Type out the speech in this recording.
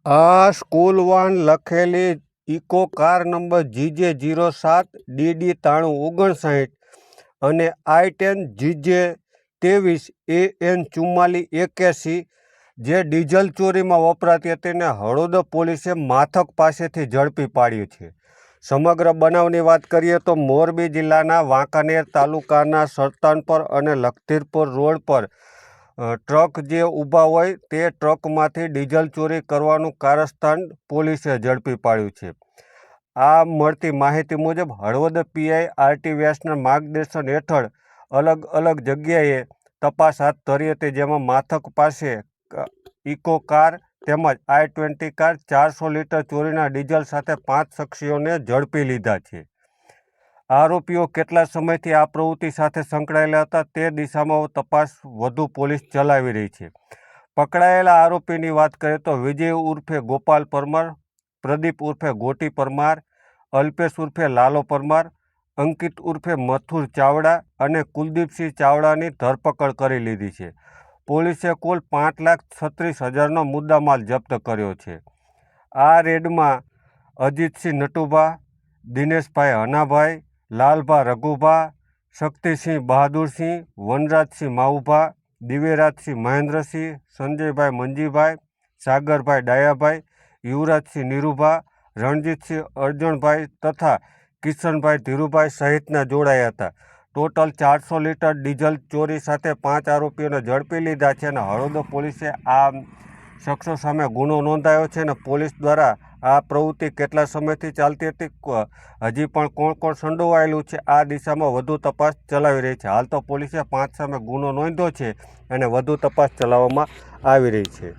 આ school van લખેલી Eco car number GJ07 DD 9359 અને I10 GJ23 AN 4481 જે ડીઝલ ચોરીમાં વપરાતી હતી ને હળવદ પોલીસે માથક પાસેથી ઝડપી પાડ્યું છે. સમગ્ર બનાવની વાત કરીએ તો મોરબી જિલ્લાના વાંકાનેર તાલુકાના સરતાનપર અને લખધીરપુર રોડ પર ટ્રક જે ઊભા હોય તે ટ્રકમાંથી ડીઝલ ચોરી કરવાનું કારસ્તાન પોલીસે ઝડપી પાડ્યું છે. આ મળતી માહિતી મુજબ હળવદ PI RT વ્યાસના માર્ગદર્શન હેઠળ અલગ અલગ જગ્યાએ તપાસ હાથ ધરી હતી, જેમાં માથક પાસે ઇકો કાર તેમજ I20 કાર 400 લીટર ચોરીના ડીઝલ સાથે 5 શખ્સીઓને ઝડપી લીધા છે. આરોપીઓ કેટલા સમયથી આ પ્રવૃત્તિ સાથે સંકળાયેલા હતા તે દિશામાં તપાસ વધુ પોલીસ ચલાવી રહી છે. પકડાયેલા આરોપીની વાત કરીએ તો વિજય ઉર્ફે ગોપાલ પરમાર, પ્રદીપ ઉર્ફે ગોટી પરમાર, અલ્પેશ ઉર્ફે લાલો પરમાર, અંકિત ઉર્ફે મથુર ચાવડા અને કુલદીપસિંહ ચાવડાની ધરપકડ કરી લીધી છે. પોલીસે કુલ 5,36,000નો મુદ્દામાલ જપ્ત કર્યો છે. આ રેડમાં અજીતસિંહ નટુભા, દિનેશભાઈ હનાભાઈ, લાલભા રઘુભા, શક્તિસિંહ બહાદુરસિંહ, વનરાજસિંહ માવુભા, દિવ્યરાજસિંહ મહેન્દ્રસિંહ, સંજયભાઈ મંજીભાઈ, સાગરભાઈ ડાયાભાઈ, યુવરાજસિંહ નીરુભા, રણજીતસિંહ અરજણભાઈ તથા કિશનભાઈ ધીરુભાઈ સહિતના જોડાયા હતા. ટોટલ 400 લીટર ડીઝલ ચોરી સાથે 5 આરોપીઓને ઝડપી લીધા છે અને હળવદ પોલીસે આ શખ્સો સામે ગુનો નોંધાયો છે અને પોલીસ દ્વારા આ પ્રવૃત્તિ કેટલા સમયથી ચાલતી હતી, હજી પણ કોણ કોણ સંડોવાયેલું છે આ દિશામાં વધુ તપાસ ચલાવી રહી છે. હાલ તો પોલીસે 5 સામે ગુનો નોંધ્યો છે અને વધુ તપાસ ચલાવવામાં આવી રહી છે.